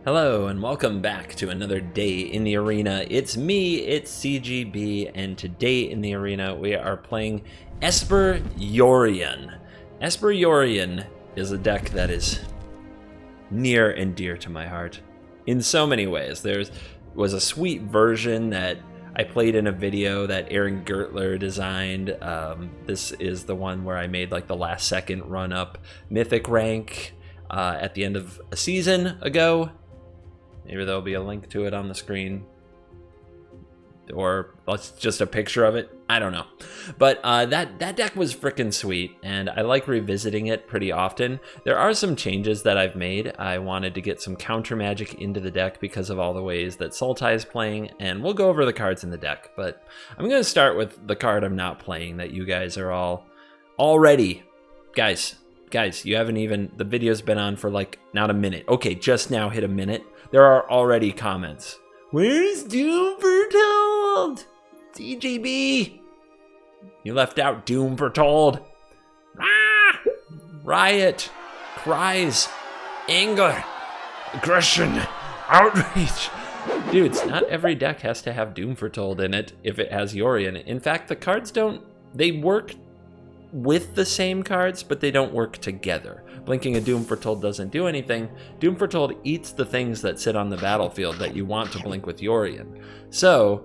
Hello and welcome back to another day in the arena. It's me, it's CGB, and today in the arena we are playing Esper Yorion. Esper Yorion is a deck that is near and dear to my heart in so many ways. There was a sweet version that I played in a video that Aaron Gertler designed. This is the one where I made like the last second run up MYTHIC rank at the end of a season ago. Maybe there'll be a link to it on the screen, or it's just a picture of it. I don't know. But that deck was freaking sweet, and I like revisiting it pretty often. There are some changes that I've made. I wanted to get some counter magic into the deck because of all the ways that Sultai is playing, and we'll go over the cards in the deck. But I'm going to start with the card I'm not playing that you guys are all already. Guys, you haven't even, the video's been on for like not a minute. Okay, just now hit a minute. There are already comments. Where's Doom Foretold? CGB. You left out Doom Foretold. Ah! Riot. Cries. Anger. Aggression. Outrage. Dudes, not every deck has to have Doom Foretold in it if it has Yorion. In fact, the cards don't, they work with the same cards, but they don't work together. Blinking a Doom Foretold doesn't do anything. Doom Foretold eats the things that sit on the battlefield that you want to blink with Yorion. So,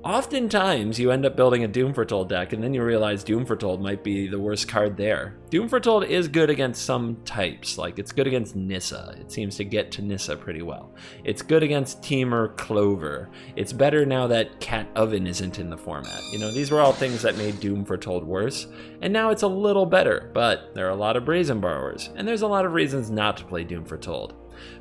oftentimes you end up building a Doom Foretold deck and then you realize Doom Foretold might be the worst card there. Doom Foretold is good against some types, like it's good against Nissa. It seems to get to Nissa pretty well. It's good against Temur Clover. It's better now that Cat Oven isn't in the format. You know, these were all things that made Doom Foretold worse, and now it's a little better, but there are a lot of Brazen Borrowers, and there's a lot of reasons not to play Doom Foretold.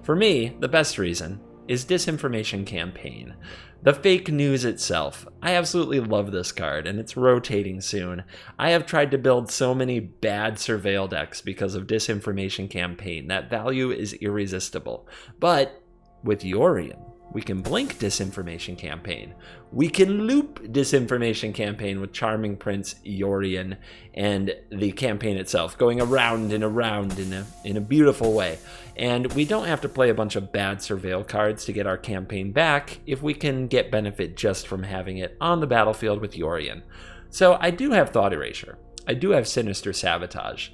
For me, the best reason is Disinformation Campaign. The fake news itself. I absolutely love this card, and it's rotating soon. I have tried to build so many bad Surveil decks because of Disinformation Campaign. That value is irresistible. But with Yorion, we can blink Disinformation Campaign. We can loop Disinformation Campaign with Charming Prince, Yorion, and the campaign itself, going around and around in a beautiful way. And we don't have to play a bunch of bad Surveil cards to get our campaign back if we can get benefit just from having it on the battlefield with Yorion. So I do have Thought Erasure. I do have Sinister Sabotage.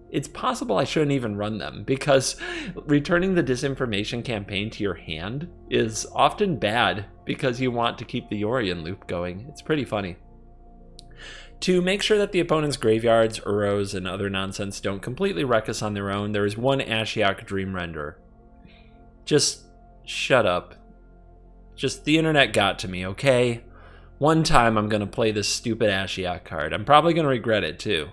It's possible I shouldn't even run them because returning the Disinformation Campaign to your hand is often bad because you want to keep the Yorion loop going. It's pretty funny. To make sure that the opponent's graveyards, Uros, and other nonsense don't completely wreck us on their own, there is one Ashiok Dream Renderer. Just shut up. Just the internet got to me, okay? One time I'm going to play this stupid Ashiok card. I'm probably going to regret it too.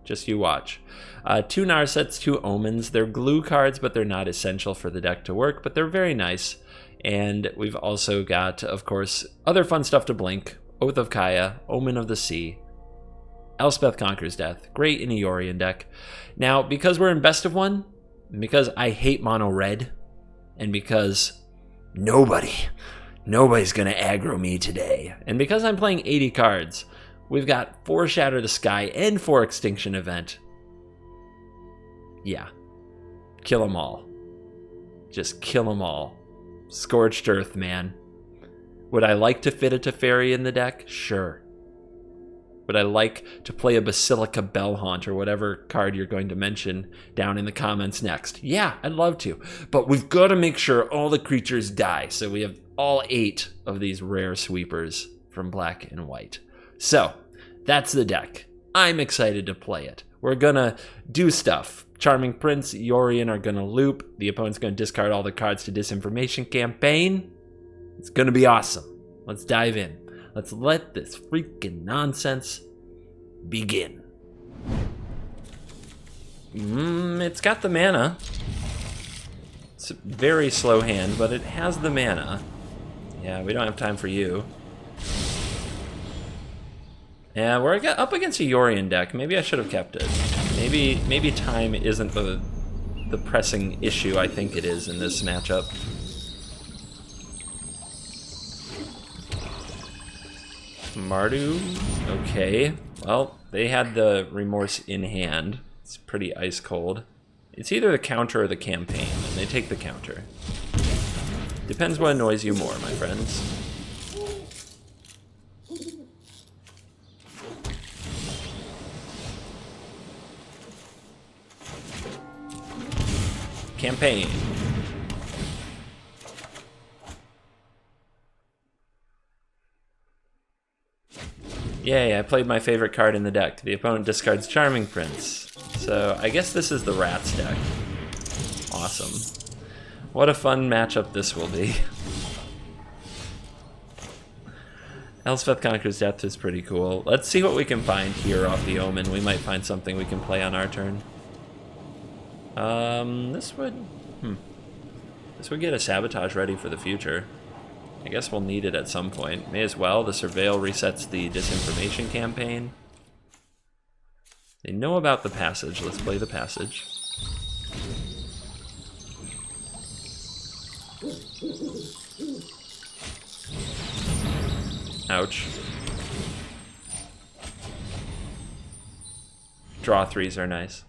Just you watch. 2 Narsets, 2 Omens. They're glue cards, but they're not essential for the deck to work, but they're very nice. And we've also got, of course, other fun stuff to blink. Oath of Kaya, Omen of the Sea, Elspeth Conquers Death. Great in a Yorion deck. Now, because we're in Best of 1, because I hate mono red, and because nobody's going to aggro me today, and because I'm playing 80 cards, we've got 4 Shatter the Sky and 4 Extinction Event. Yeah. Kill them all. Just kill them all. Scorched Earth, man. Would I like to fit a Teferi in the deck? Sure. Would I like to play a Basilica Bellhaunt or whatever card you're going to mention down in the comments next? Yeah, I'd love to. But we've got to make sure all the creatures die. So we have all 8 of these rare sweepers from Black and White. So, that's the deck. I'm excited to play it. We're gonna do stuff. Charming Prince, Yorion are gonna loop. The opponent's gonna discard all the cards to Disinformation Campaign. It's gonna be awesome. Let's dive in. Let's let this freaking nonsense begin. It's got the mana. It's a very slow hand, but it has the mana. Yeah, we don't have time for you. Yeah, we're up against a Yorion deck. Maybe I should have kept it. Maybe time isn't the pressing issue I think it is in this matchup. Mardu, okay. Well, they had the Remorse in hand. It's pretty ice cold. It's either the counter or the campaign, and they take the counter. Depends what annoys you more, my friends. Campaign. Yay, I played my favorite card in the deck. The opponent discards Charming Prince. So I guess this is the Rats deck. Awesome. What a fun matchup this will be. Elspeth Conquers Death is pretty cool. Let's see what we can find here off the Omen. We might find something we can play on our turn. This would get a Sabotage ready for the future. I guess we'll need it at some point. May as well. The Surveil resets the Disinformation campaign. They know about the Passage. Let's play the Passage. Ouch. Draw 3s are nice.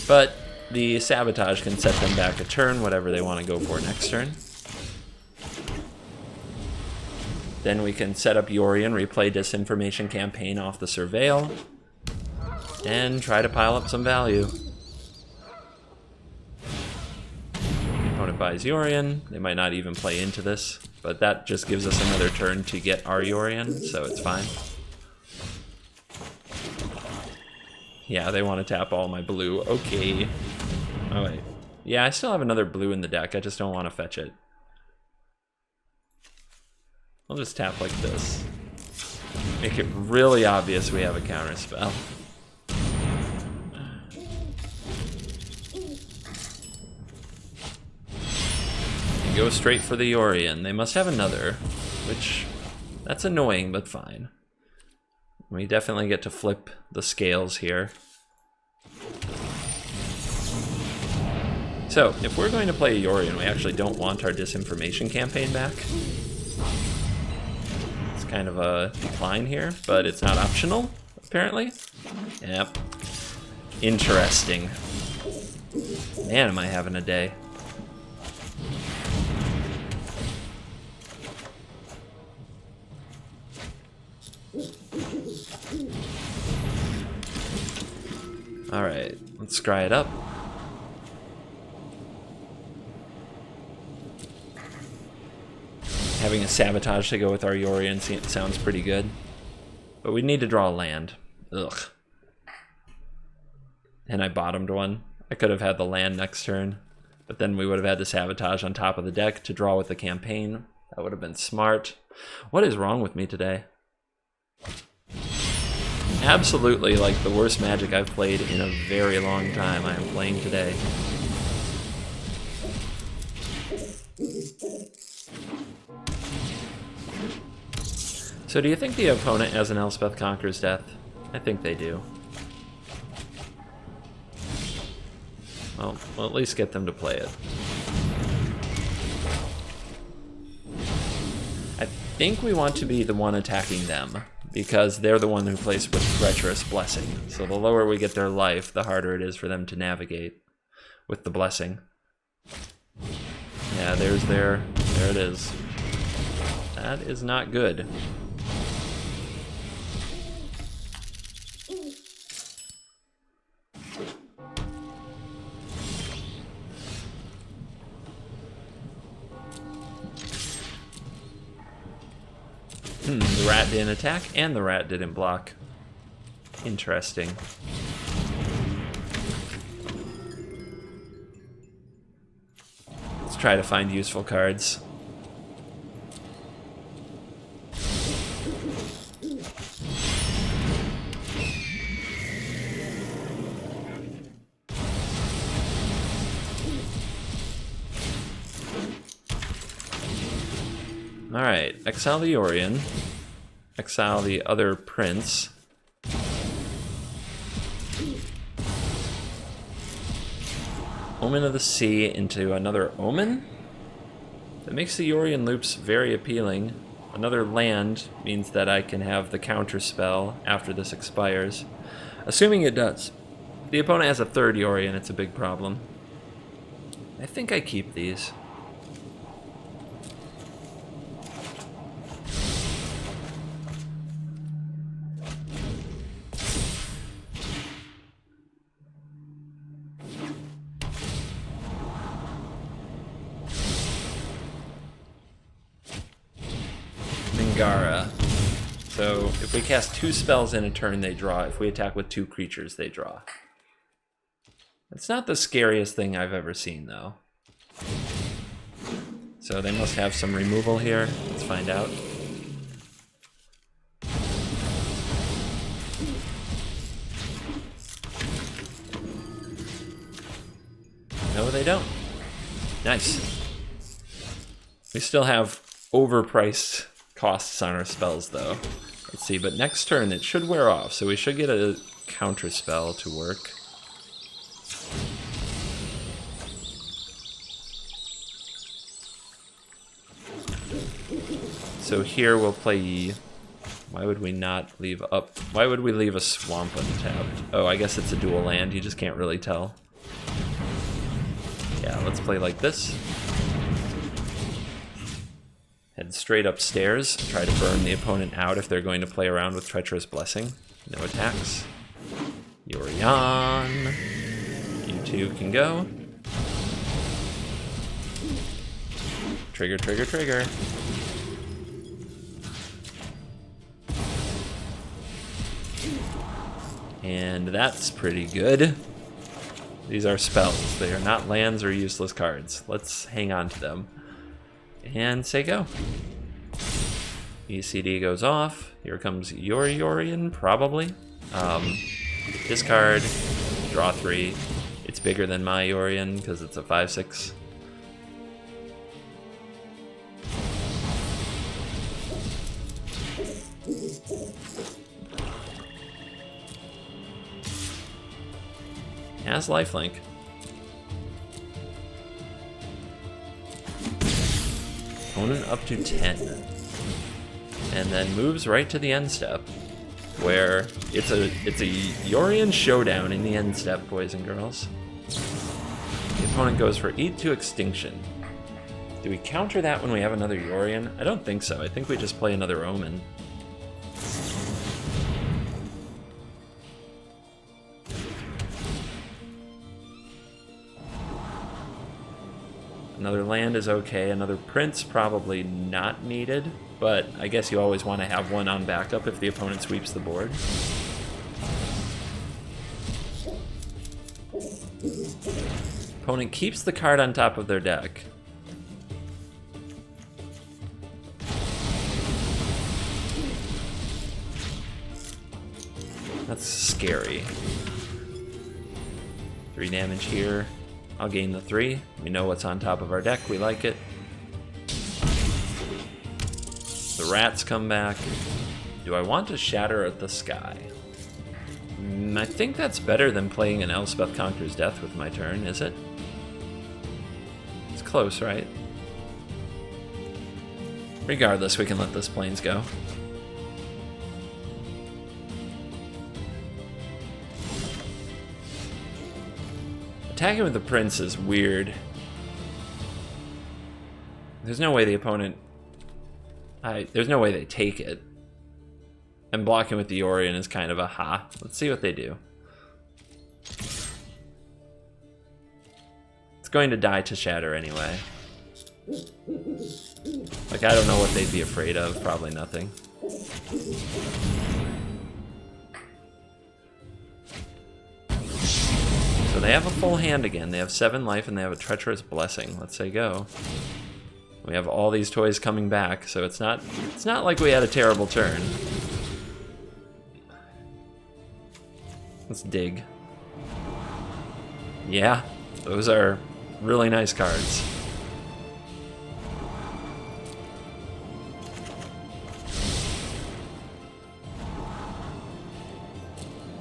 But the Sabotage can set them back a turn, whatever they want to go for next turn. Then we can set up Yorion, replay Disinformation campaign off the Surveil, and try to pile up some value. The opponent buys Yorion. They might not even play into this, but that just gives us another turn to get our Yorion, so it's fine. Yeah, they want to tap all my blue. Okay. Oh, wait. Yeah, I still have another blue in the deck. I just don't want to fetch it. I'll just tap like this. Make it really obvious we have a counter spell. And go straight for the Yorion. They must have another, which, that's annoying, but fine. We definitely get to flip the scales here. So, if we're going to play a Yorion, we actually don't want our Disinformation campaign back. It's kind of a decline here, but it's not optional, apparently. Yep. Interesting. Man, am I having a day. Alright, let's scry it up. Having a Sabotage to go with our Yorion sounds pretty good. But we need to draw a land. Ugh. And I bottomed one. I could have had the land next turn, but then we would have had the Sabotage on top of the deck to draw with the campaign. That would have been smart. What is wrong with me today? Absolutely, like, the worst Magic I've played in a very long time I am playing today. So do you think the opponent has an Elspeth Conquers Death? I think they do. Well, we'll at least get them to play it. I think we want to be the one attacking them, because they're the one who plays with Treacherous Blessing. So the lower we get their life, the harder it is for them to navigate with the Blessing. Yeah, there it is. That is not good. The rat didn't attack, and the rat didn't block. Interesting. Let's try to find useful cards. Alright, exile the Yorion. Exile the other prince. Omen of the Sea into another Omen? That makes the Yorion loops very appealing. Another land means that I can have the counter spell after this expires. Assuming it does. If the opponent has a third Yorion, it's a big problem. I think I keep these. Mingara. So if we cast 2 spells in a turn, they draw. If we attack with 2 creatures, they draw. It's not the scariest thing I've ever seen, though. So they must have some removal here. Let's find out. No, they don't. Nice. We still have overpriced costs on our spells, though. Let's see, but next turn it should wear off, so we should get a counter spell to work. So here we'll play... Why would we not leave up? Why would we leave a swamp untapped? Oh, I guess it's a dual land. You just can't really tell. Yeah, let's play like this. Head straight upstairs. Try to burn the opponent out if they're going to play around with Treacherous Blessing. No attacks. Yorion. You two can go. Trigger, trigger, trigger. And that's pretty good. These are spells. They are not lands or useless cards. Let's hang on to them. And say go. ECD goes off. Here comes your Yorion, probably. Discard. Draw 3. It's bigger than my Yorion because it's a 5/6. Has lifelink. Opponent up to 10. And then moves right to the end step, where it's a Yorion showdown in the end step, boys and girls. The opponent goes for 8 to extinction. Do we counter that when we have another Yorion? I don't think so. I think we just play another Omen. Another land is okay. Another Prince probably not needed, but I guess you always want to have one on backup if the opponent sweeps the board. Opponent keeps the card on top of their deck. That's scary. 3 damage here. I'll gain the 3. We know what's on top of our deck. We like it. The rats come back. Do I want to Shatter at the Sky? I think that's better than playing an Elspeth Conquers Death with my turn, is it? It's close, right? Regardless, we can let this Plains go. Attacking with the Prince is weird. There's no way the opponent... there's no way they take it. And blocking with the Yorion is kind of a ha. Let's see what they do. It's going to die to Shatter anyway. Like, I don't know what they'd be afraid of. Probably nothing. So they have a full hand again. They have 7 life and they have a Treacherous Blessing. Let's say go. We have all these toys coming back, so it's not like we had a terrible turn. Let's dig. Yeah, those are really nice cards.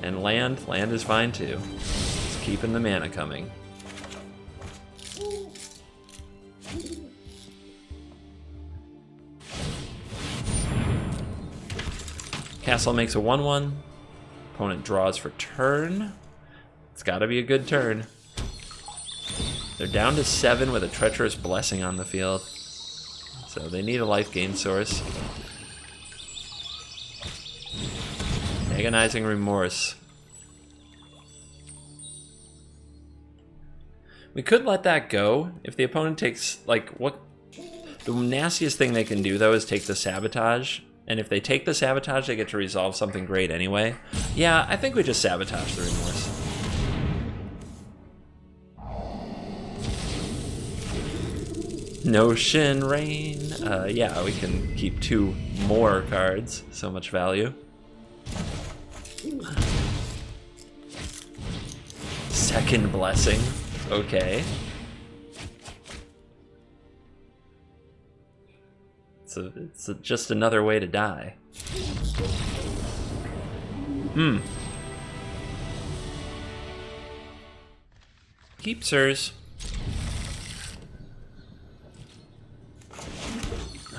And land is fine too. Just keeping the mana coming. Castle makes a 1/1. Opponent draws for turn. It's gotta be a good turn. They're down to 7 with a Treacherous Blessing on the field. So they need a life gain source. Agonizing Remorse. We could let that go if the opponent takes, like, what... The nastiest thing they can do, though, is take the Sabotage. And if they take the Sabotage, they get to resolve something great anyway. Yeah, I think we just Sabotage the Remorse. Notion Rain. Yeah, we can keep 2 more cards. So much value. Second Blessing. Okay. So it's just another way to die. Keepsers.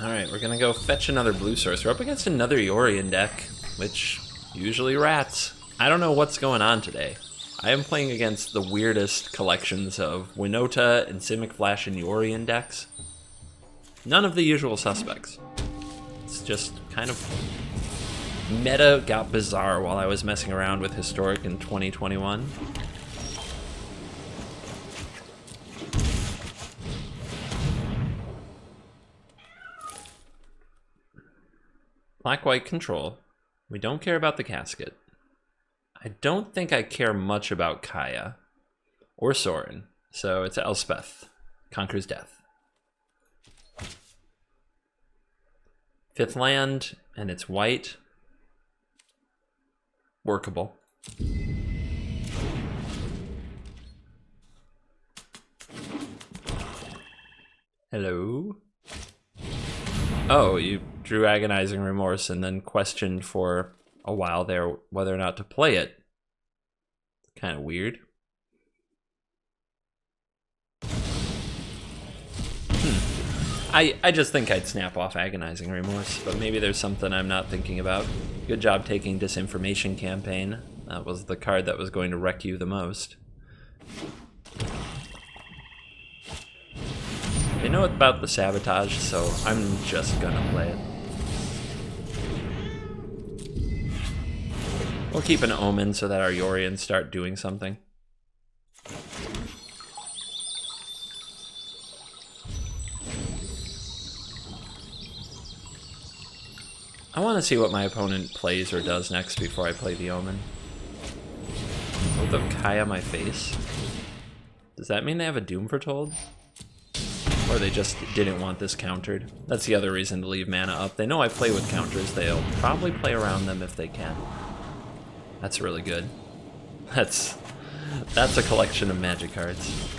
Alright, we're gonna go fetch another blue source. We're up against another Yorion deck, which usually rats. I don't know what's going on today. I am playing against the weirdest collections of Winota and Simic Flash and Yorion decks. None of the usual suspects. It's just kind of... Meta got bizarre while I was messing around with Historic in 2021. Black-white control. We don't care about the casket. I don't think I care much about Kaya or Sorin, so it's Elspeth. Conquers Death. 5th land, and it's white. Workable. Hello? Oh, you drew Agonizing Remorse and then questioned for a while there whether or not to play it. Kind of weird. I just think I'd snap off Agonizing Remorse, but maybe there's something I'm not thinking about. Good job taking Disinformation Campaign. That was the card that was going to wreck you the most. They know about the Sabotage, so I'm just gonna play it. We'll keep an Omen so that our Yorions start doing something. I want to see what my opponent plays or does next before I play the Omen. Both of Kaya my face. Does that mean they have a Doom Foretold? Or they just didn't want this countered? That's the other reason to leave mana up. They know I play with counters. They'll probably play around them if they can. That's really good. That's a collection of Magic cards.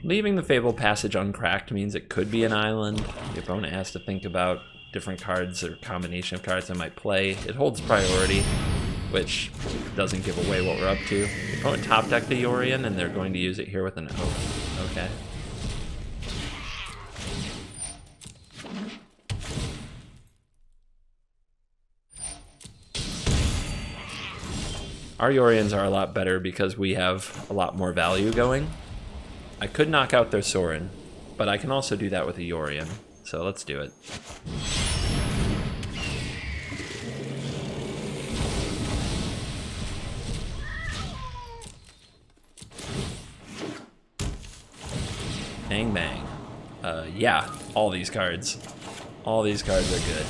Leaving the Fable Passage uncracked means it could be an island. The opponent has to think about different cards or combination of cards I might play. It holds priority, which doesn't give away what we're up to. The opponent top decked the Yorion, and they're going to use it here with an O. Okay. Our Yorions are a lot better because we have a lot more value going. I could knock out their Sorin, but I can also do that with a Yorion, so let's do it. Bang bang. Yeah, all these cards. All these cards are good.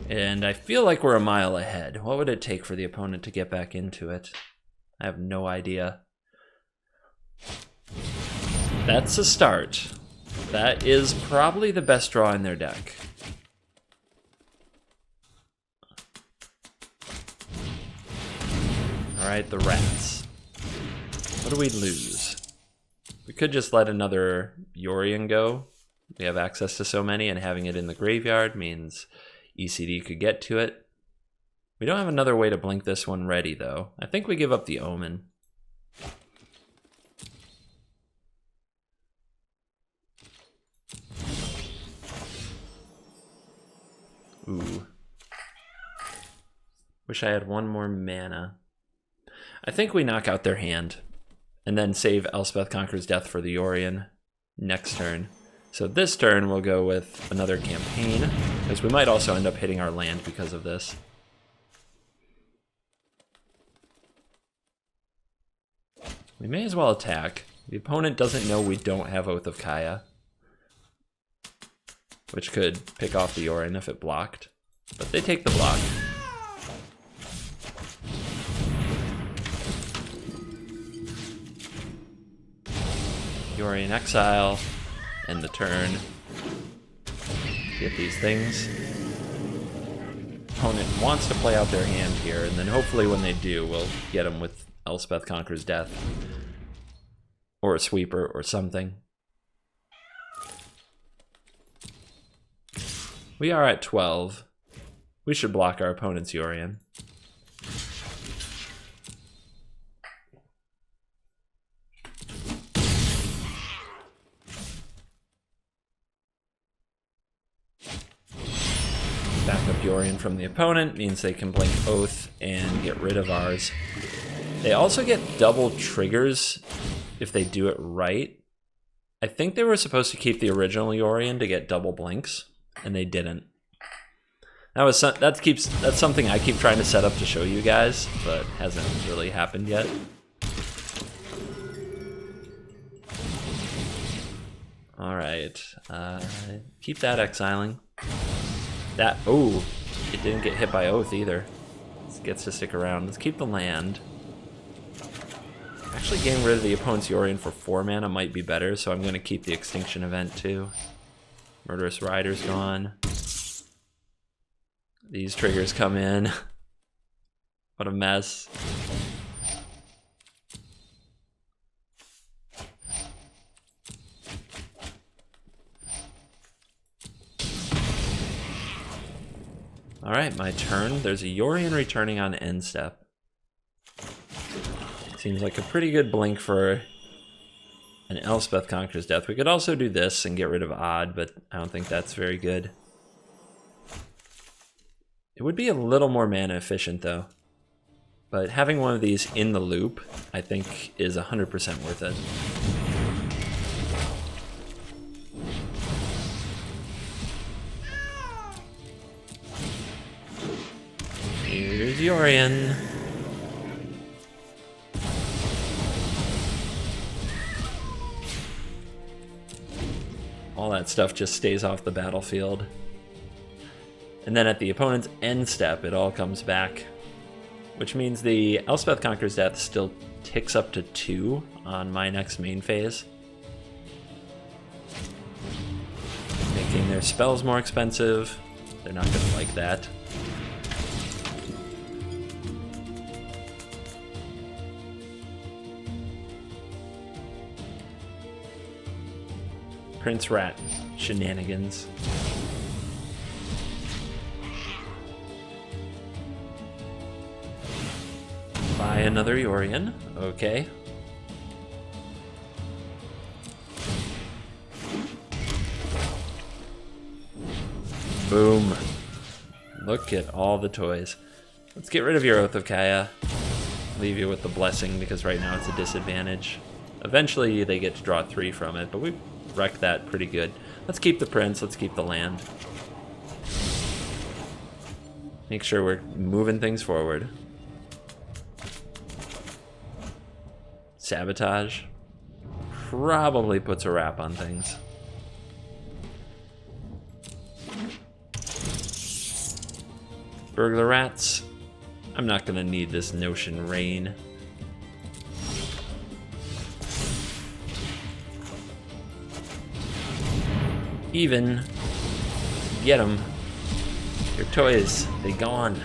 And I feel like we're a mile ahead. What would it take for the opponent to get back into it? I have no idea. That's a start. That is probably the best draw in their deck. Alright, the rats. What do we lose? We could just let another Yorion go. We have access to so many, and having it in the graveyard means ECD could get to it. We don't have another way to blink this one ready, though. I think we give up the Omen. Ooh. Wish I had one more mana. I think we knock out their hand and then save Elspeth Conquers Death for the Yorion next turn. So this turn we'll go with another campaign, because we might also end up hitting our land because of this. We may as well attack. The opponent doesn't know we don't have Oath of Kaya, which could pick off the Yorion if it blocked, but they take the block. Yorion exile, end the turn. Get these things. Opponent wants to play out their hand here, and then hopefully when they do, we'll get them with Elspeth Conquers Death. Or a sweeper or something. We are at 12. We should block our opponent's Yorion. Backup Yorion from the opponent means they can blink Oath and get rid of ours. They also get double triggers if they do it right. I think they were supposed to keep the original Yorion to get double blinks, and they didn't. That's something I keep trying to set up to show you guys, but hasn't really happened yet. All right, keep that exiling. Oh, it didn't get hit by Oath either. It gets to stick around. Let's keep the land. Actually, getting rid of the opponent's Yorion for 4 mana might be better, so I'm going to keep the Extinction Event too. Murderous Rider's gone. These triggers come in. What a mess. Alright, my turn. There's a Yorion returning on end step. Seems like a pretty good blink for an Elspeth Conquers Death. We could also do this and get rid of Odd, but I don't think that's very good. It would be a little more mana efficient though. But having one of these in the loop, I think, is 100% worth it. Here's Yorion. All that stuff just stays off the battlefield. And then at the opponent's end step, it all comes back. Which means the Elspeth Conquers Death still ticks up to 2 on my next main phase. Making their spells more expensive. They're not going to like that. Prince Rat shenanigans. Buy another Yorion. Okay. Boom. Look at all the toys. Let's get rid of your Oath of Kaya. Leave you with the Blessing because right now it's a disadvantage. Eventually they get to draw 3 from it, but we wrecked that pretty good. Let's keep the Prince, let's keep the land. Make sure we're moving things forward. Sabotage probably puts a wrap on things. Burglar Rats. I'm not gonna need this Notion Rain. Even. Get them. Your toys, they gone.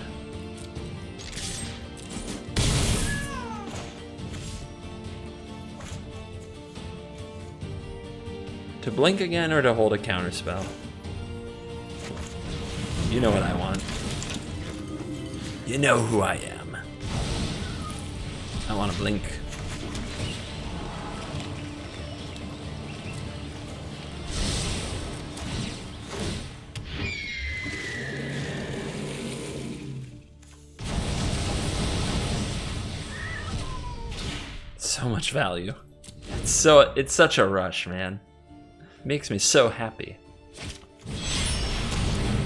To blink again or to hold a counterspell? You know what I want. You know who I am. I want to blink. so much value. It's such a rush, man. Makes me so happy.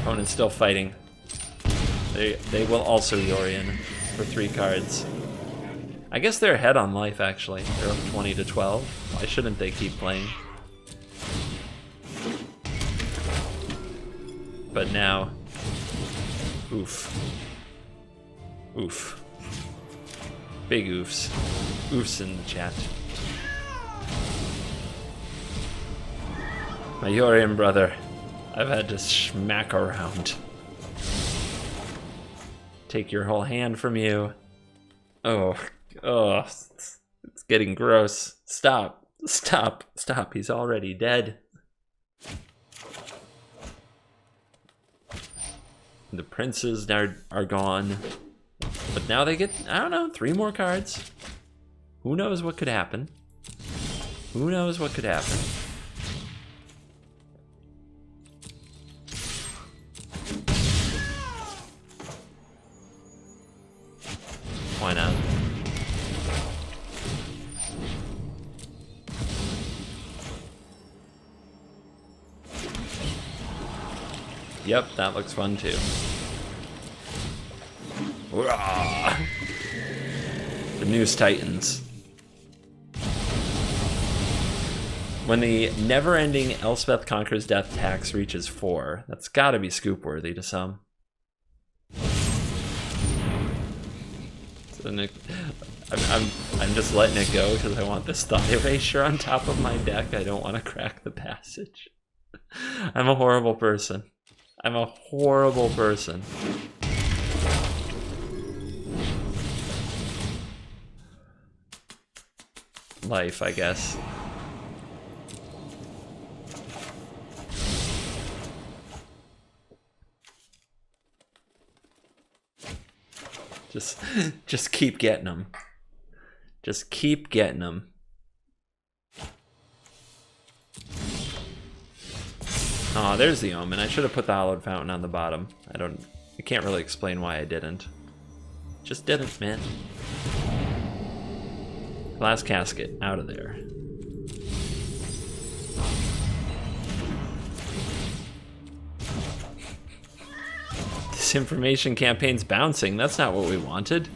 Opponent's still fighting. They will also Yorion for 3 cards. I guess they're ahead on life, actually. They're up 20 to 12. Why shouldn't they keep playing? But now... Oof. Oof. Big oofs. Oofs in the chat. My Yorion brother. I've had to smack around. Take your whole hand from you. Oh, it's getting gross. Stop, stop, stop. He's already dead. The princes are gone. But now they get, I don't know, 3 more cards. Who knows what could happen? Who knows what could happen? Why not? Yep, that looks fun too. Hurrah! The News Titans. When the never-ending Elspeth Conquers Death tax reaches 4, that's gotta be scoop-worthy to some. So I'm just letting it go because I want this thought erasure on top of my deck. I don't want to crack the passage. I'm a horrible person. I'm a horrible person. Life, I guess. Just keep getting them. Just keep getting them. Oh, there's the Omen. I should have put the Hallowed Fountain on the bottom. I can't really explain why I didn't. Just didn't, man. Glass Casket, out of there. Disinformation campaign's bouncing. That's not what we wanted.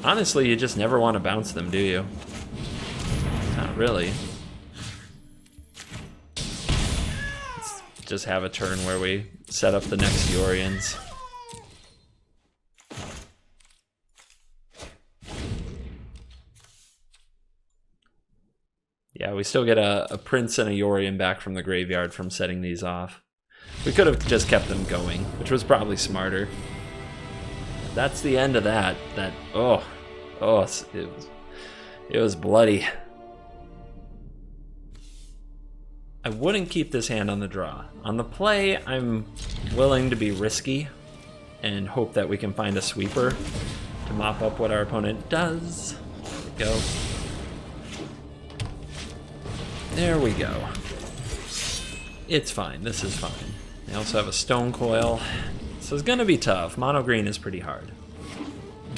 Honestly, you just never want to bounce them, do you? Not really. Let's just have a turn where we set up the next Yorions. Yeah, we still get a Prince and a Yorion back from the graveyard from setting these off. We could have just kept them going, which was probably smarter. That's the end of that. It was bloody. I wouldn't keep this hand on the draw. On the play, I'm willing to be risky and hope that we can find a sweeper to mop up what our opponent does. There we go. There we go. It's fine. This is fine. They also have a Stone Coil. So it's gonna be tough. Mono green is pretty hard.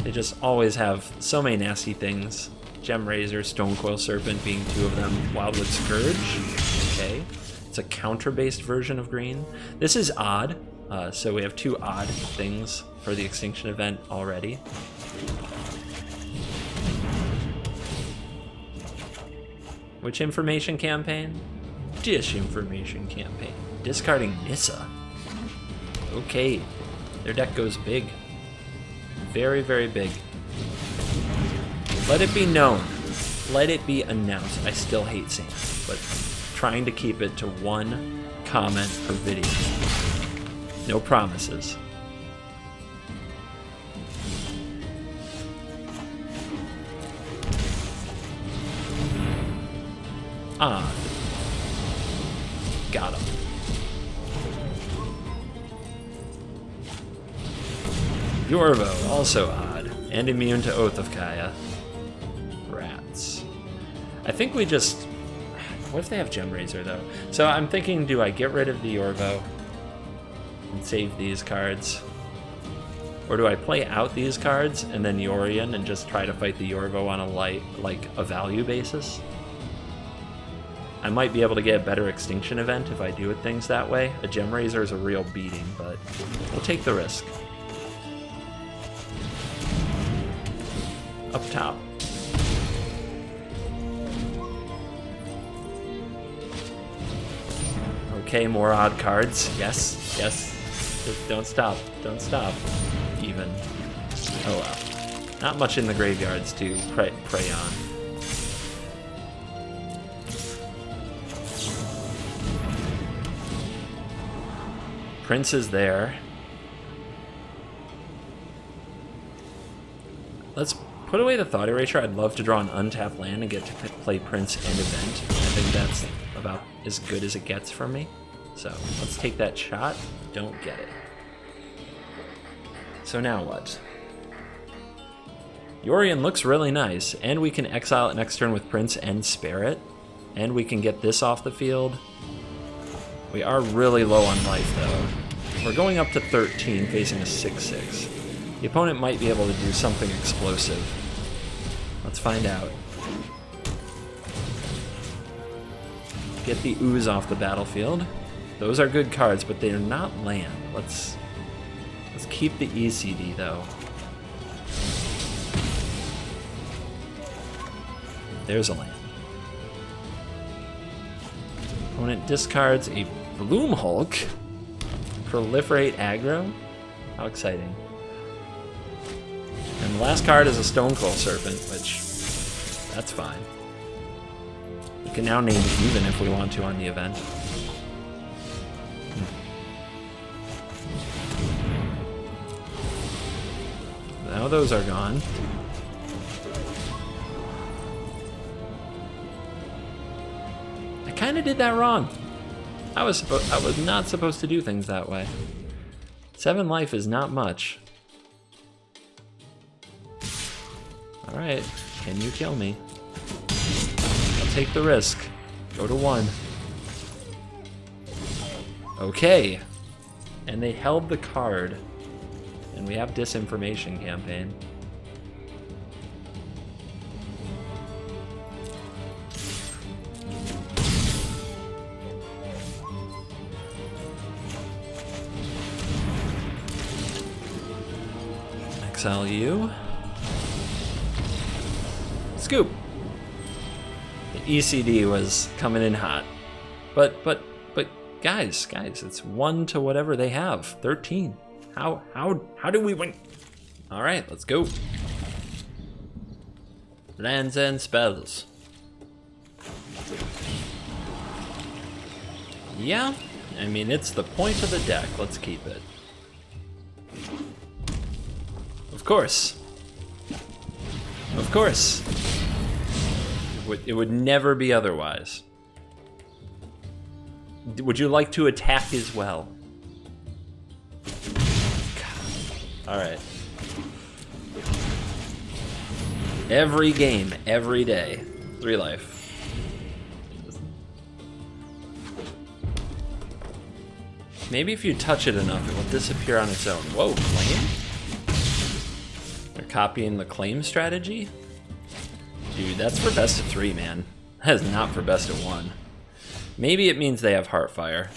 They just always have so many nasty things. Gem Razor, Stone Coil Serpent being 2 of them. Wildwood Scourge. Okay. It's a counter-based version of green. This is odd. So we have 2 odd things for the Extinction event already. Which information campaign? Disinformation campaign. Discarding Nissa. Okay. Their deck goes big. Very, very big. Let it be known. Let it be announced. I still hate saying it, but trying to keep it to 1 comment per video. No promises. Odd. Got him. Yorvo, also odd. And immune to Oath of Kaya. Rats. I think we just... What if they have Gem Razor, though? So I'm thinking, do I get rid of the Yorvo and save these cards? Or do I play out these cards and then Yorion and just try to fight the Yorvo on a value basis? I might be able to get a better Extinction event if I do it things that way. A Gem Razor is a real beating, but we'll take the risk. Up top. Okay, more odd cards. Yes, yes. Just don't stop. Don't stop. Even. Oh well. Not much in the graveyards to prey on. Prince is there. Let's put away the Thought Erasure. I'd love to draw an untapped land and get to play Prince and event. I think that's about as good as it gets from me. So let's take that shot. Don't get it. So now what? Yorion looks really nice, and we can exile it next turn with Prince and spare it. And we can get this off the field. We are really low on life, though. We're going up to 13, facing a 6/6. The opponent might be able to do something explosive. Let's find out. Get the Ooze off the battlefield. Those are good cards, but they are not land. Let's keep the ECD, though. There's a land. Opponent discards a Bloom Hulk. Proliferate aggro? How exciting. And the last card is a Stonecoil Serpent, which, that's fine. We can now name it even if we want to on the event. Now those are gone. I kind of did that wrong. I was not supposed to do things that way. 7 life is not much. Alright, can you kill me? I'll take the risk. Go to 1. Okay. And they held the card. And we have Disinformation Campaign. Exile you. Scoop. The ECD was coming in hot. But guys, it's 1 to whatever they have. 13. How do we win? All right, let's go. Lands and spells. Yeah, I mean, it's the point of the deck. Let's keep it. Of course. Of course. It would never be otherwise. Would you like to attack as well? Alright. Every game, every day. 3 life. Maybe if you touch it enough, it will disappear on its own. Whoa, claim? They're copying the claim strategy? Dude, that's for best of 3, man. That is not for best of 1. Maybe it means they have Heartfire.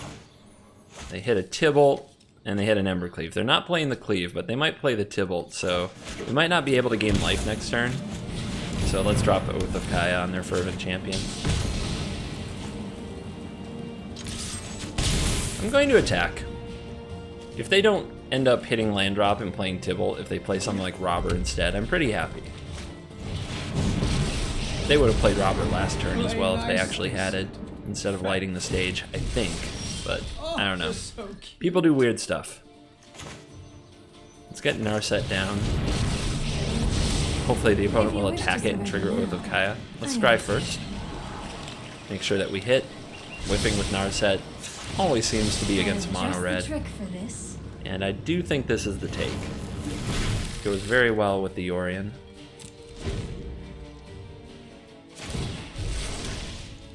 They hit a Tybalt, and they hit an Embercleave. They're not playing the Cleave, but they might play the Tybalt, so we might not be able to gain life next turn. So let's drop Oath of Kaya on their Fervent Champion. I'm going to attack. If they don't end up hitting land drop and playing Tybalt, if they play something like Robber instead, I'm pretty happy. They would have played Robber last turn as well if they actually had it, instead of lighting the stage, I think. But I don't know. People do weird stuff. Let's get Narset down. Hopefully the opponent will attack it and trigger Oath of Kaya. Let's drive first. Make sure that we hit. Whipping with Narset always seems to be against mono red. And I do think this is the take. Goes very well with the Yorion.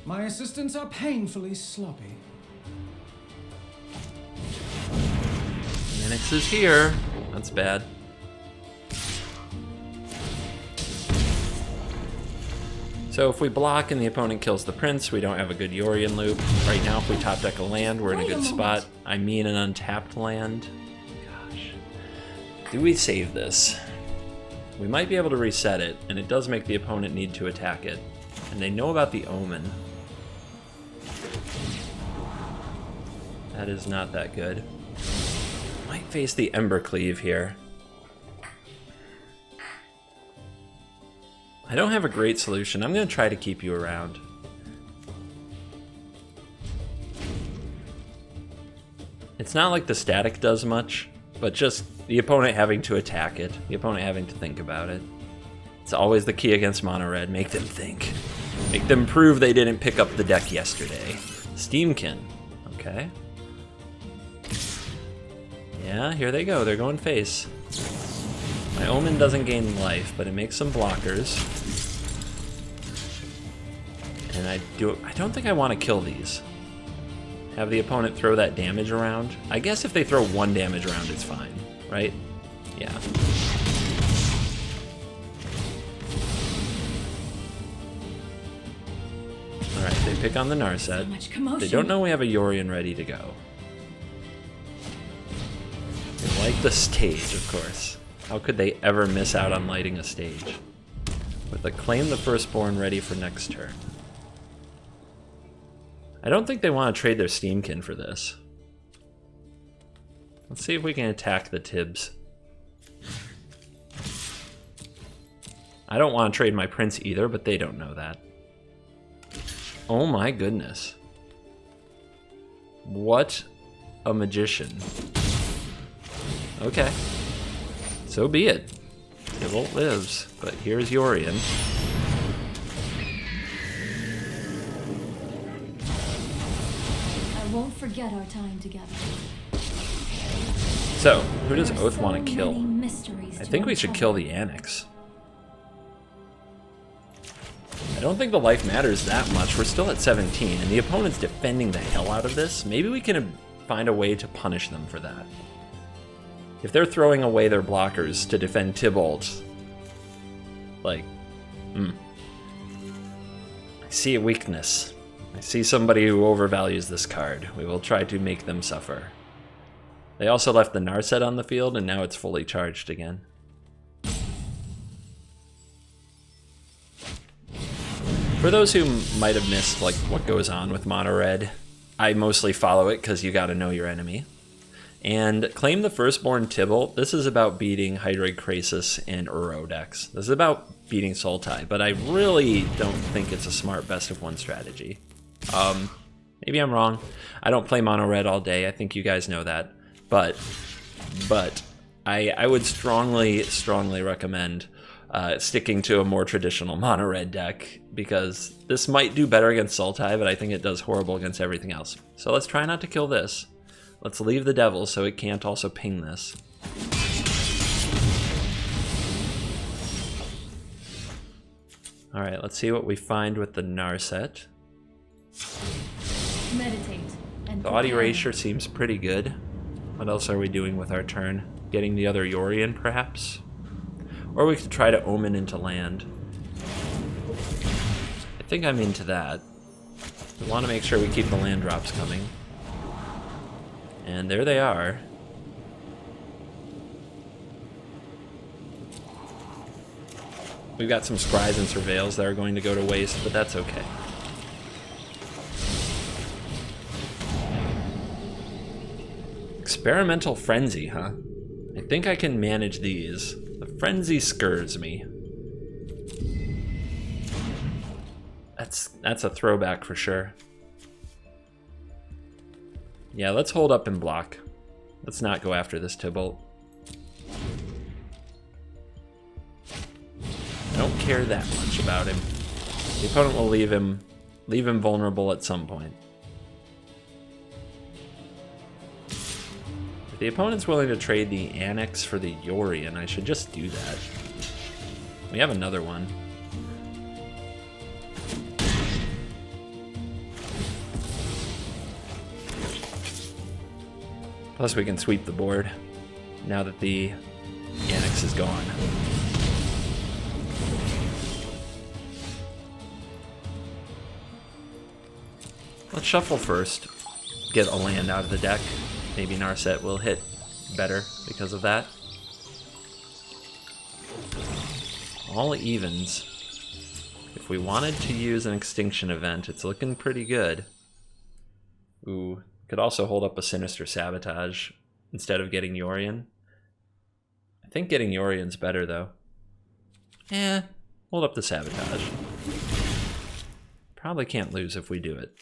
My assistants are painfully sloppy. Linux is here. That's bad. So if we block and the opponent kills the prince, we don't have a good Yorion loop. Right now, if we top deck a land, we're in a good spot. I mean an untapped land. Gosh. Do we save this? We might be able to reset it, and it does make the opponent need to attack it. And they know about the Omen. That is not that good. Might face the Embercleave here. I don't have a great solution. I'm going to try to keep you around. It's not like the static does much, but just the opponent having to attack it, the opponent having to think about it. It's always the key against mono red. Make them think. Make them prove they didn't pick up the deck yesterday. Steamkin. Okay. Yeah, here they go. They're going face. My Omen doesn't gain life, but it makes some blockers. And I don't think I want to kill these. Have the opponent throw that damage around. I guess if they throw 1 damage around, it's fine, right? Yeah. Alright, they pick on the Narset. They don't know we have a Yorion ready to go. They like the stage, of course. How could they ever miss out on lighting a stage? With a Claim the Firstborn ready for next turn. I don't think they want to trade their Steamkin for this. Let's see if we can attack the Tibbs. I don't want to trade my Prince either, but they don't know that. Oh my goodness. What a magician. Okay. So be it. Tibalt lives, but here's Yorion. I won't forget our time together. So, who does Oath want to kill? I think we should kill the Annex. I don't think the life matters that much. We're still at 17, and the opponent's defending the hell out of this. Maybe we can find a way to punish them for that. If they're throwing away their blockers to defend Tibalt, like, I see a weakness. I see somebody who overvalues this card. We will try to make them suffer. They also left the Narset on the field, and now it's fully charged again. For those who might have missed like what goes on with mono red, I mostly follow it because you got to know your enemy. And Claim the Firstborn Tibalt, this is about beating Hydroid Krasis and Uro decks. This is about beating Sultai, but I really don't think it's a smart best of one strategy. Maybe I'm wrong. I don't play mono red all day. I think you guys know that. But I would strongly recommend sticking to a more traditional mono red deck, because this might do better against Sultai, but I think it does horrible against everything else. So let's try not to kill this. Let's leave the devil so it can't also ping this. Alright, let's see what we find with the Narset. Meditate and Thought Erasure seems pretty good. What else are we doing with our turn? Getting the other Yorion, perhaps? Or we could try to Omen into land. I think I'm into that. We want to make sure we keep the land drops coming. And there they are. We've got some Scries and Surveils that are going to go to waste, but that's okay. Experimental Frenzy, huh? I think I can manage these. The Frenzy scurs me. That's a throwback for sure. Yeah, let's hold up and block. Let's not go after this Tibalt. I don't care that much about him. The opponent will leave him vulnerable at some point. If the opponent's willing to trade the Annex for the Yorion, I should just do that. We have another one. Plus we can sweep the board now that the Annex is gone. Let's shuffle first. Get a land out of the deck. Maybe Narset will hit better because of that. All evens. If we wanted to use an extinction event, it's looking pretty good. Ooh, could also hold up a Sinister Sabotage instead of getting Yorion. I think getting Yorion's better though. Hold up the Sabotage. Probably can't lose if we do it.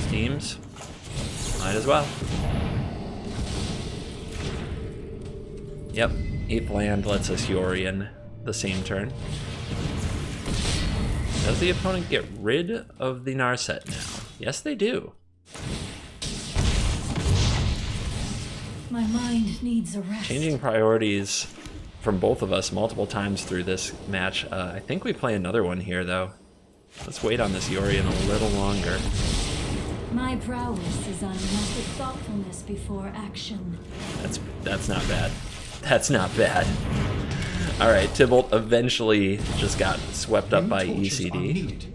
Steams? Might as well. Yep, 8th land lets us Yorion the same turn. Does the opponent get rid of the Narset now? Yes, they do. My mind needs a rest. Changing priorities from both of us multiple times through this match. I think we play another one here, though. Let's wait on this Yorion a little longer. My prowess is on method thoughtfulness before action. That's not bad. That's not bad. All right, Tybalt eventually just got swept up by ECD.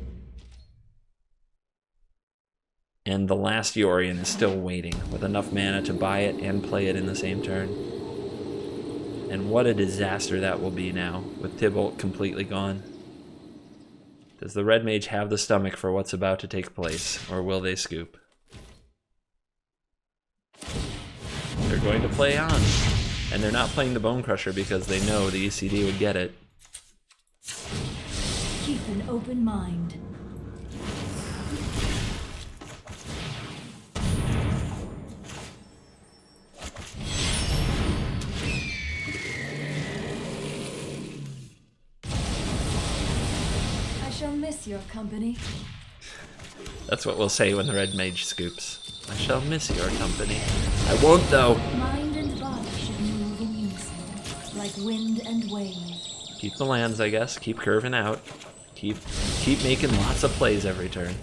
And the last Yorion is still waiting, with enough mana to buy it and play it in the same turn. And what a disaster that will be now, with Tybalt completely gone. Does the Red Mage have the stomach for what's about to take place, or will they scoop? They're going to play on. And they're not playing the Bone Crusher because they know the ECD would get it. Keep an open mind. I shall miss your company. That's what we'll say when the Red Mage scoops. I shall miss your company. I won't, though. Mind and body should move in unison, like wind and wave. Keep the lands, I guess. Keep curving out. Keep making lots of plays every turn.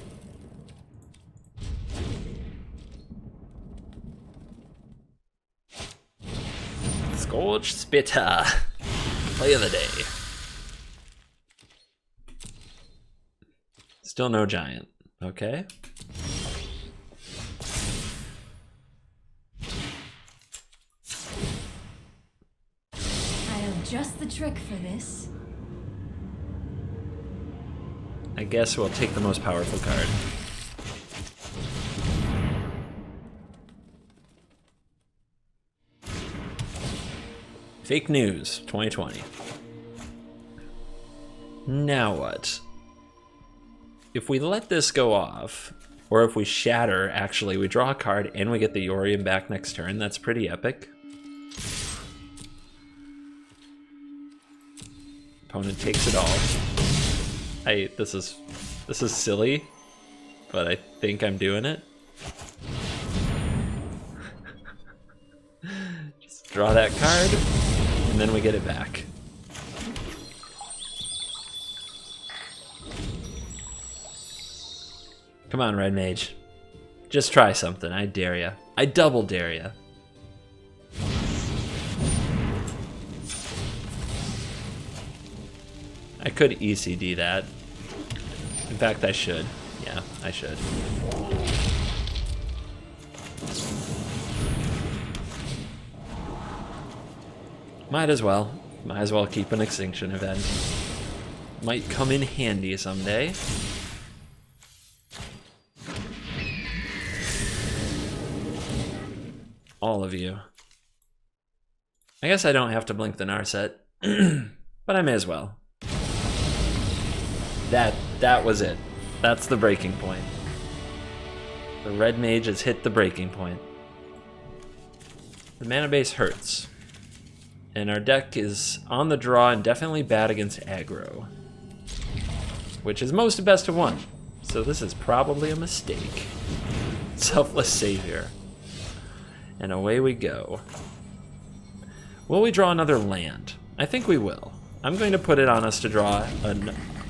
Scorch Spitter. Play of the day. Still no giant. Okay. I have just the trick for this. I guess we'll take the most powerful card. Fake news 2020. Now what? If we let this go off, or if we shatter, actually, we draw a card and we get the Yorion back next turn. That's pretty epic. Opponent takes it all. This is silly, but I think I'm doing it. Just draw that card, and then we get it back. Come on, Red Mage. Just try something. I dare ya. I double dare ya. I could ECD that. In fact, I should. Yeah, I should. Might as well. Might as well keep an extinction event. Might come in handy someday. All of you. I guess I don't have to blink the Narset, but I may as well. That was it. That's the breaking point. The Red Mage has hit the breaking point. The mana base hurts. And our deck is on the draw and definitely bad against aggro. Which is most best of one. So this is probably a mistake. Selfless Savior. And away we go. Will we draw another land? I think we will. I'm going to put it on us to draw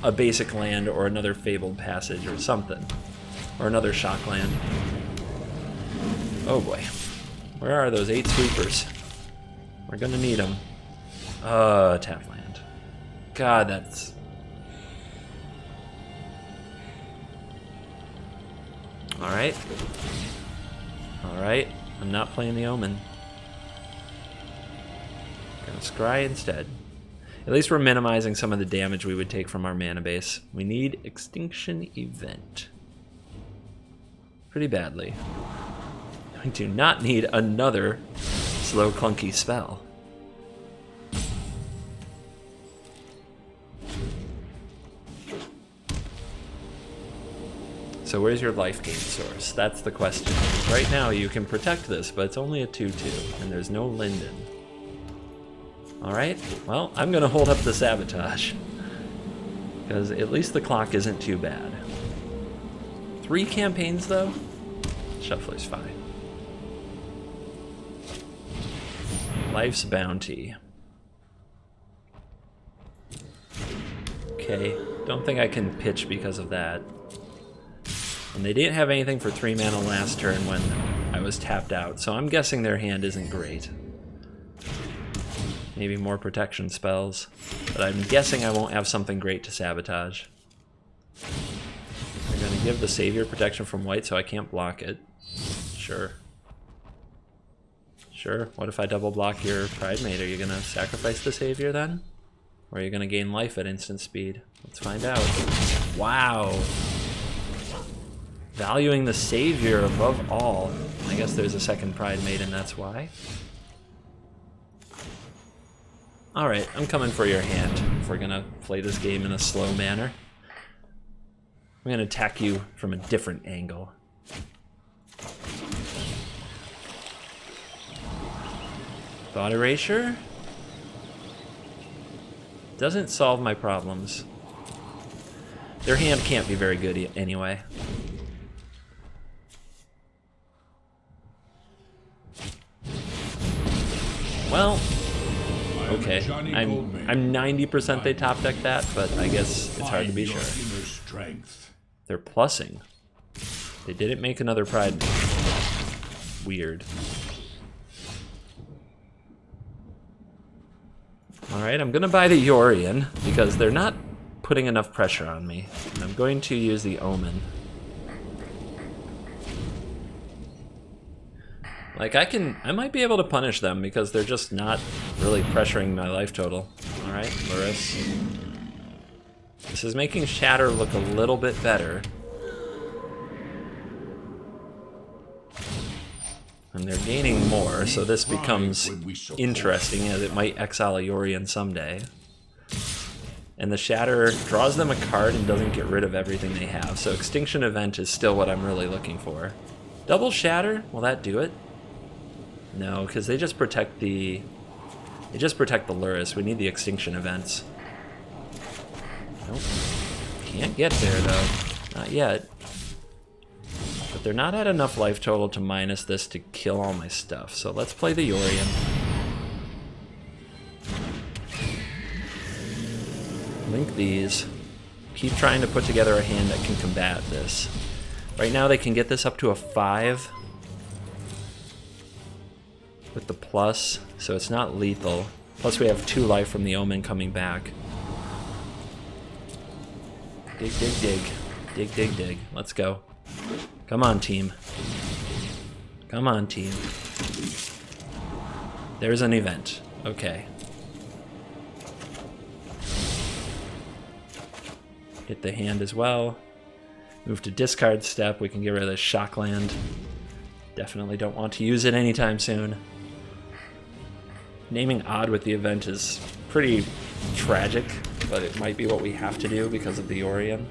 a basic land or another Fabled Passage or something. Or another shock land. Oh boy. Where are those 8 sweepers? We're gonna need them. Tap land. God, that's... Alright. Alright. I'm not playing the Omen. Gonna scry instead. At least we're minimizing some of the damage we would take from our mana base. We need Extinction Event. Pretty badly. I do not need another slow, clunky spell. So where's your life gain source? That's the question. Right now you can protect this, but it's only a 2/2, and there's no Linden. Alright, well, I'm gonna hold up the Sabotage. Because at least the clock isn't too bad. 3 campaigns though? Shuffler's fine. Life's Bounty. Okay, don't think I can pitch because of that. And they didn't have anything for 3 mana last turn when I was tapped out, so I'm guessing their hand isn't great. Maybe more protection spells, but I'm guessing I won't have something great to sabotage. They're gonna give the Savior protection from white so I can't block it. Sure. Sure, what if I double block your Pridemate? Are you gonna sacrifice the Savior then? Or are you gonna gain life at instant speed? Let's find out. Wow! Valuing the Savior above all. I guess there's a second Pridemate and that's why. Alright, I'm coming for your hand if we're gonna play this game in a slow manner. I'm gonna attack you from a different angle. Thought Erasure? Doesn't solve my problems. Their hand can't be very good anyway. Well, okay. I'm 90% they top deck that, but I guess it's hard to be sure. They're plussing. They didn't make another Pride. Weird. Alright, I'm gonna buy the Yorion because they're not putting enough pressure on me. And I'm going to use the Omen. Like, I might be able to punish them because they're just not really pressuring my life total. Alright, Loris. This is making Shatter look a little bit better. And they're gaining more, so this becomes interesting as it might exile a Yorion someday. And the Shatter draws them a card and doesn't get rid of everything they have, so Extinction Event is still what I'm really looking for. Double Shatter? Will that do it? No, because they just protect the... They just protect the Luris. We need the Extinction Events. Nope. Can't get there, though. Not yet. But they're not at enough life total to minus this to kill all my stuff. So let's play the Yorion. Link these. Keep trying to put together a hand that can combat this. Right now they can get this up to a 5. With the plus, so it's not lethal. Plus we have 2 life from the Omen coming back. Dig, dig, dig. Dig, dig, dig. Let's go. Come on, team. Come on, team. There's an event. Okay. Hit the hand as well. Move to discard step. We can get rid of the Shockland. Definitely don't want to use it anytime soon. Naming odd with the event is pretty tragic, but it might be what we have to do because of the Yorion.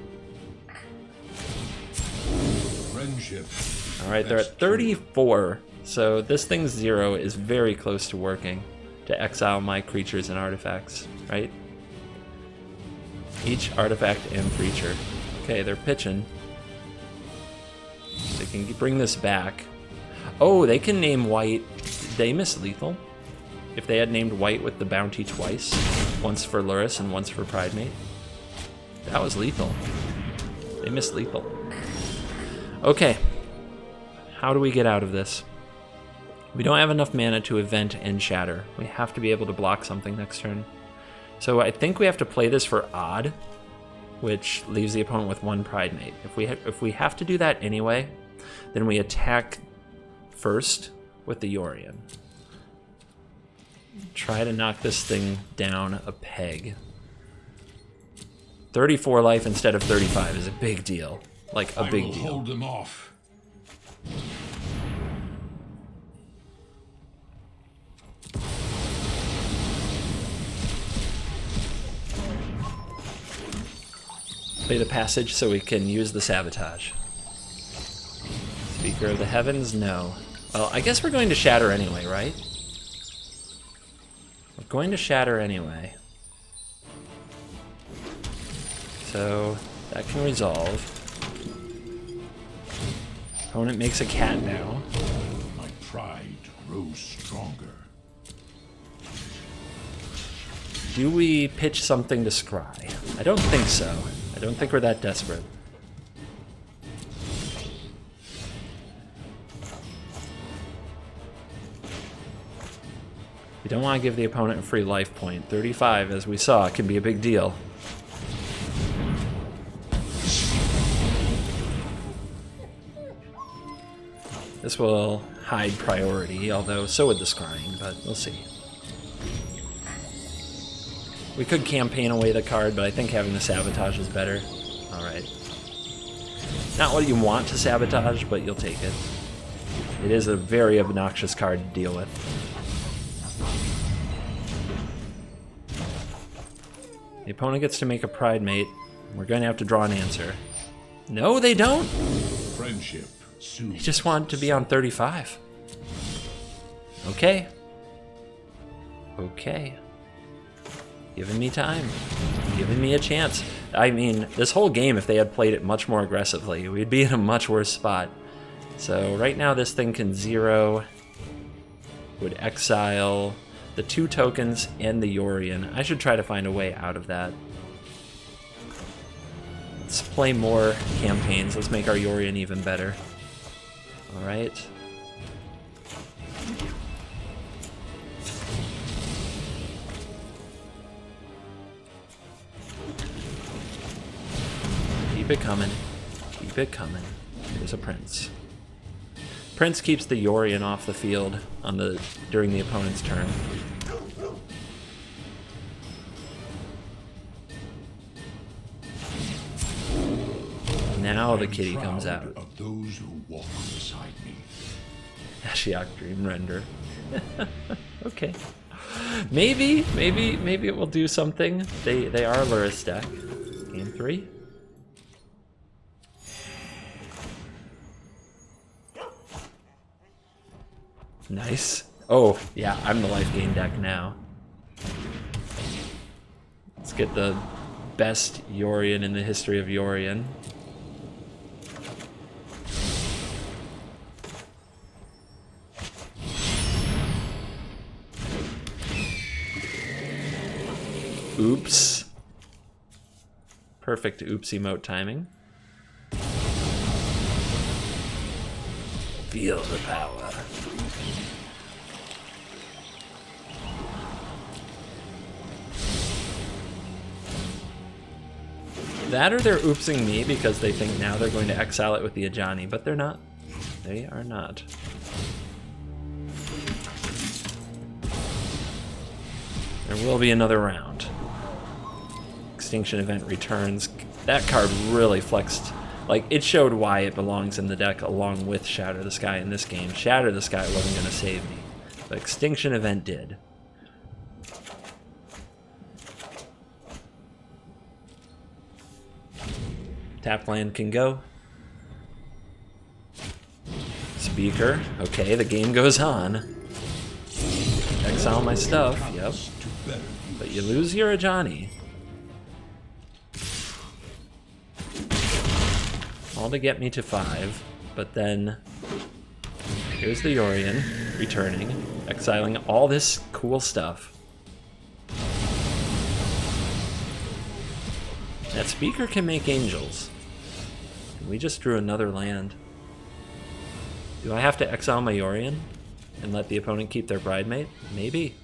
Alright, they're at 34, so this thing's 0 is very close to working to exile my creatures and artifacts, right? Each artifact and creature. Okay, they're pitching. They can bring this back. Oh, they can name white. Did they miss lethal? If they had named white with the bounty twice, once for Luris and once for Pridemate. That was lethal. They missed lethal. Okay. How do we get out of this? We don't have enough mana to event and shatter. We have to be able to block something next turn. So I think we have to play this for odd, which leaves the opponent with 1 Pride Mate. If we have to do that anyway, then we attack first with the Yorion. Try to knock this thing down a peg. 34 life instead of 35 is a big deal. Like, a big deal. Hold them off. Play the passage so we can use the sabotage. Speaker of the Heavens, no. Well, I guess we're going to shatter anyway, right? We're going to shatter anyway. So that can resolve. Opponent makes a cat now. My pride grows stronger. Do we pitch something to scry? I don't think so. I don't think we're that desperate. We don't want to give the opponent a free life point. 35, as we saw, can be a big deal. This will hide priority, although so would the scrying, but we'll see. We could campaign away the card, but I think having the sabotage is better. Alright. Not what you want to sabotage, but you'll take it. It is a very obnoxious card to deal with. The opponent gets to make a Pride Mate. We're going to have to draw an answer. No, they don't! Friendship soon. They just want to be on 35. Okay. Okay. Giving me time. Giving me a chance. I mean, this whole game, if they had played it much more aggressively, we'd be in a much worse spot. So right now this thing can 0. Would exile the 2 tokens and the Yorion. I should try to find a way out of that. Let's play more campaigns. Let's make our Yorion even better. Alright. Keep it coming. Keep it coming. There's a Prince. Prince keeps the Yorion off the field during the opponent's turn. Now the kitty comes out. Of those who walk beside me. Ashiok Dream Render. Okay. Maybe it will do something. They are a Luris deck. Game 3. Nice. Oh, yeah, I'm the life gain deck now. Let's get the best Yorion in the history of Yorion. Oops. Perfect oops emote timing. Feel the power. That or they're oopsing me because they think now they're going to exile it with the Ajani, but they're not. They are not. There will be another round. Extinction Event returns. That card really flexed. Like, it showed why it belongs in the deck along with Shatter the Sky in this game. Shatter the Sky wasn't going to save me, but Extinction Event did. Tap land can go. Speaker. Okay, the game goes on. Exile my stuff. Yep. But you lose your Ajani. All to get me to 5. But then here's the Yorion returning, exiling all this cool stuff. That Speaker can make angels. We just drew another land. Do I have to exile my Yorion? and let the opponent keep their Bridemate? Maybe.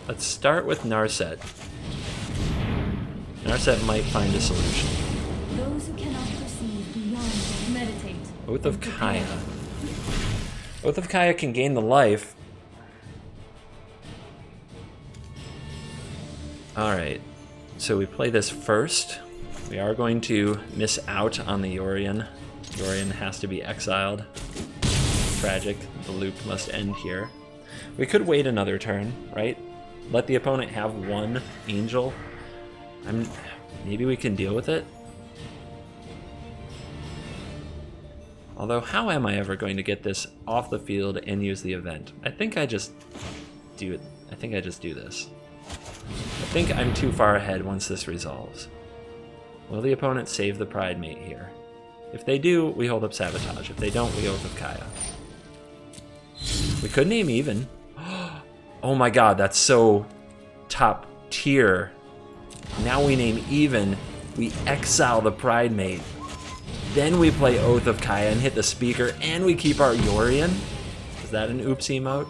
Let's start with Narset. Narset might find a solution. Those who cannot perceive beyond meditate. Oath of Kaya. Oath of Kaya can gain the life. Alright, so we play this first. We are going to miss out on the Yorion. Yorion has to be exiled. Tragic. The loop must end here. We could wait another turn, right? Let the opponent have one angel. Maybe we can deal with it. Although, how am I ever going to get this off the field and use the event? I think I just do it. I think I just do this. I think I'm too far ahead once this resolves. Will the opponent save the Pridemate here? If they do, we hold up Sabotage. If they don't, we Oath of Kaya. We could name even. Oh my god, that's so top tier. Now we name even. We exile the Pridemate. Then we play Oath of Kaya and hit the speaker, and we keep our Yorion. Is that an oopsie mode?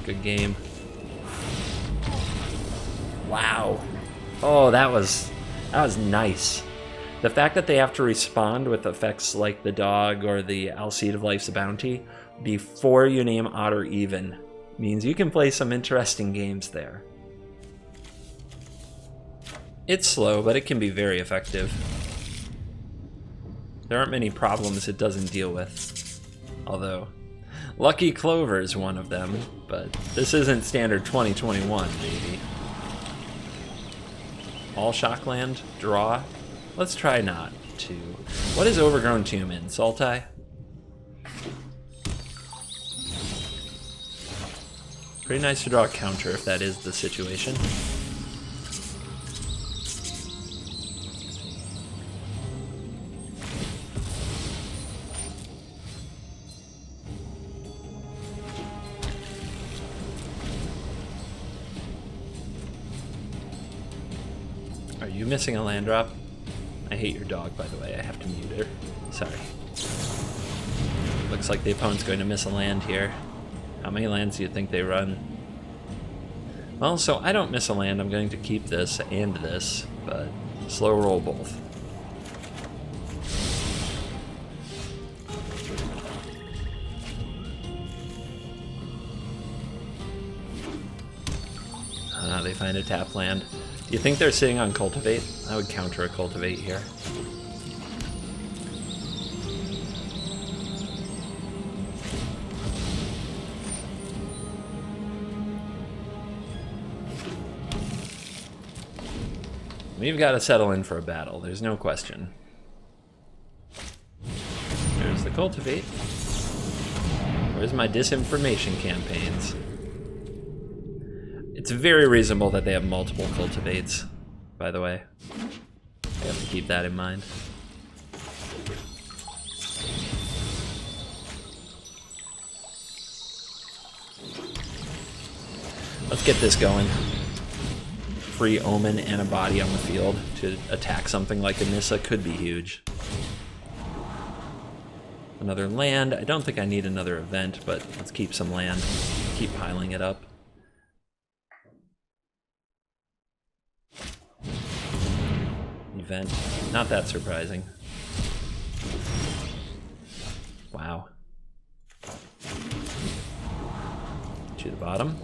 Good game. Wow. Oh, that was nice. The fact that they have to respond with effects like the dog or the Alseid of Life's Bounty before you name odd or even means you can play some interesting games there. It's slow, but it can be very effective. There aren't many problems it doesn't deal with. Although, Lucky Clover is one of them, but this isn't standard 2021, baby. All Shockland, draw. Let's try not to. What is Overgrown Tomb in? Sultai? Pretty nice to draw a counter if that is the situation. Are you missing a land drop? I hate your dog, by the way. I have to mute her. Sorry. Looks like the opponent's going to miss a land here. How many lands do you think they run? Well, so I don't miss a land. I'm going to keep this and this, but slow roll both. They find a tap land. Do you think they're sitting on Cultivate? I would counter a Cultivate here. We've got to settle in for a battle, there's no question. There's the Cultivate. Where's my disinformation campaigns? It's very reasonable that they have multiple Cultivates, by the way. I have to keep that in mind. Let's get this going. Free Omen and a body on the field to attack something like Anissa could be huge. Another land. I don't think I need another event, but let's keep some land. Keep piling it up. Event. Not that surprising. Wow. To the bottom.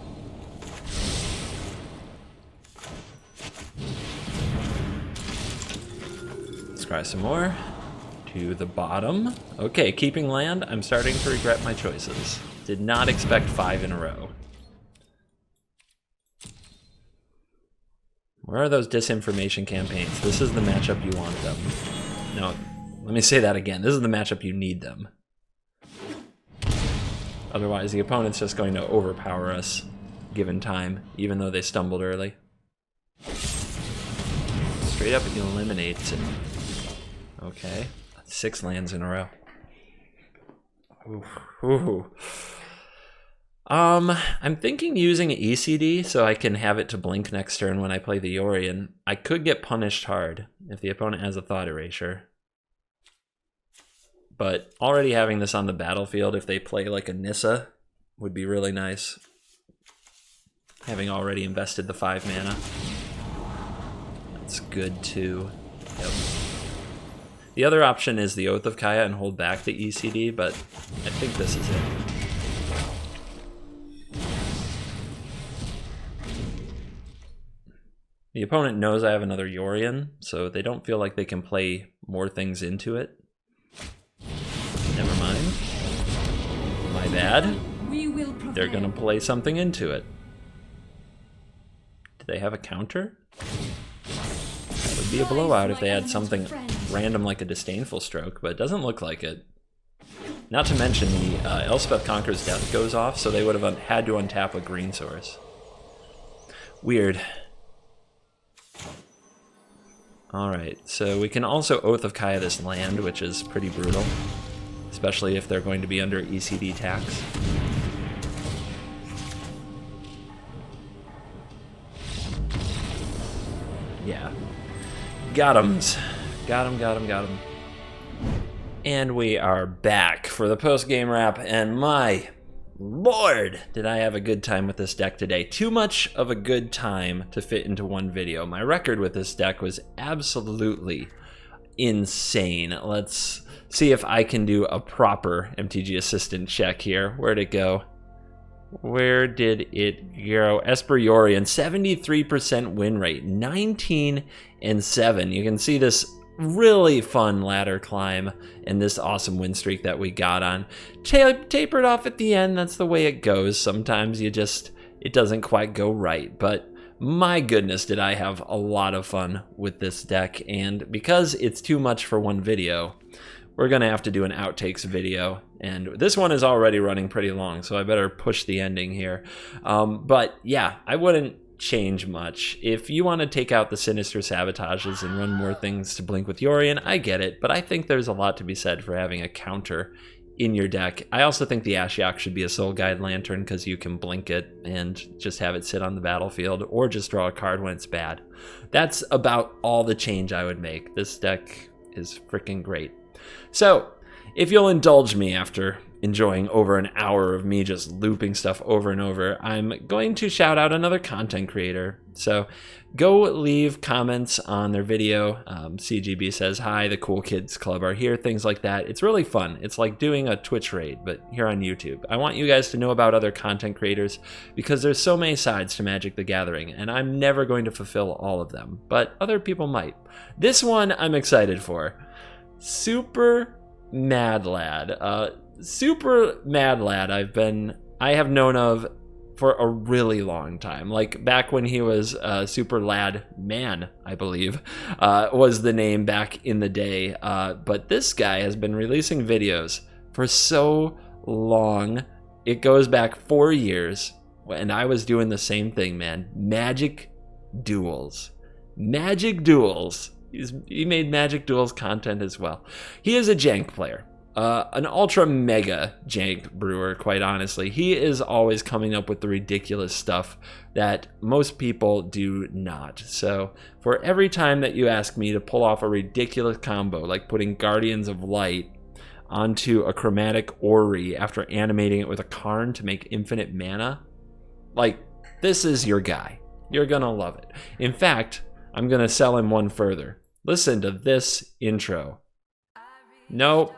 Let's try some more. To the bottom. Okay, keeping land. I'm starting to regret my choices. Did not expect 5 in a row. Where are those disinformation campaigns? This is the matchup you want them. No, let me say that again. This is the matchup you need them. Otherwise, the opponent's just going to overpower us given time, even though they stumbled early. Straight up eliminates it. Okay, 6 lands in a row. Ooh. I'm thinking using ECD so I can have it to blink next turn when I play the Yorion. I could get punished hard if the opponent has a Thought Erasure. but already having this on the battlefield if they play like a Nissa would be really nice. Having already invested the 5 mana. That's good too. Yep. The other option is the Oath of Kaya and hold back the ECD, but I think this is it. The opponent knows I have another Yorion, so they don't feel like they can play more things into it. Never mind. My bad. They're gonna play something into it. Do they have a counter? That would be a blowout if they had something random like a Disdainful Stroke, but it doesn't look like it. Not to mention the Elspeth Conqueror's Death goes off, so they would have had to untap a green source. Weird. Alright, so we can also Oath of Kaya this land, which is pretty brutal. Especially if they're going to be under ECD tax. Yeah. Got 'ems. Got 'em. And we are back for the post-game wrap, and my Lord, did I have a good time with this deck today. Too much of a good time to fit into one video. My record with this deck was absolutely insane. Let's see if I can do a proper MTG Assistant check here. Where'd it go? Where did it go? Esper Yorion, 73% win rate, 19-7. You can see this really fun ladder climb and this awesome win streak that we got on. Tapered off at the end, that's the way it goes. Sometimes it doesn't quite go right, but my goodness, did I have a lot of fun with this deck, and because it's too much for one video, we're gonna have to do an outtakes video, and this one is already running pretty long, so I better push the ending here. But yeah, I wouldn't change much. If you want to take out the Sinister Sabotages and run more things to Blink with Yorion, I get it, but I think there's a lot to be said for having a counter in your deck. I also think the Ashiok should be a Soul Guide Lantern because you can blink it and just have it sit on the battlefield, or just draw a card when it's bad. That's about all the change I would make. This deck is freaking great. So, if you'll indulge me after enjoying over an hour of me just looping stuff over and over, I'm going to shout out another content creator. So go leave comments on their video. CGB says, hi, the Cool Kids Club are here, things like that. It's really fun. It's like doing a Twitch raid, but here on YouTube. I want you guys to know about other content creators because there's so many sides to Magic the Gathering, and I'm never going to fulfill all of them, but other people might. This one I'm excited for. Super Mad Lad. Super Mad Lad I have known of for a really long time. Like back when he was Super Lad Man, I believe, was the name back in the day. But this guy has been releasing videos for so long. It goes back 4 years, and I was doing the same thing, man. Magic Duels. Magic Duels. He made Magic Duels content as well. He is a jank player. An ultra mega jank brewer, quite honestly. He is always coming up with the ridiculous stuff that most people do not. So for every time that you ask me to pull off a ridiculous combo, like putting Guardians of Light onto a chromatic Ori after animating it with a Karn to make infinite mana, like, this is your guy. You're gonna love it. In fact, I'm gonna sell him one further. Listen to this intro. Nope,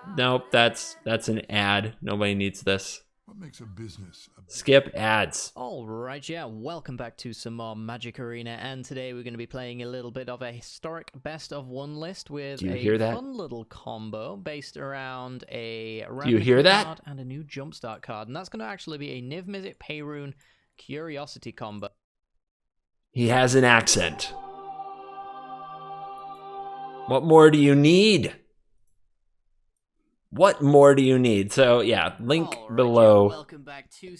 that's an ad. Nobody needs this. What makes a business? Skip ads. Alright, yeah, welcome back to some more Magic Arena, and today we're going to be playing a little bit of a historic best of one list with a fun little combo based around a random card and a new jumpstart card, and that's going to actually be a Niv Mizzet Peyrune Curiosity combo. He has an accent. What more do you need? What more do you need? So yeah, link below.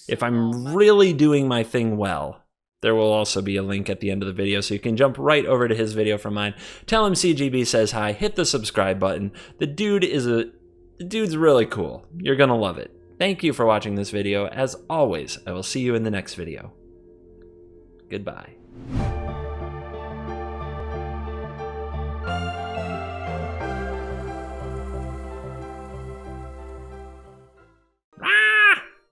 If I'm really doing my thing well, there will also be a link at the end of the video, so you can jump right over to his video from mine. Tell him CGB says hi, hit the subscribe button. The dude's really cool. You're gonna love it. Thank you for watching this video. As always, I will see you in the next video. Goodbye.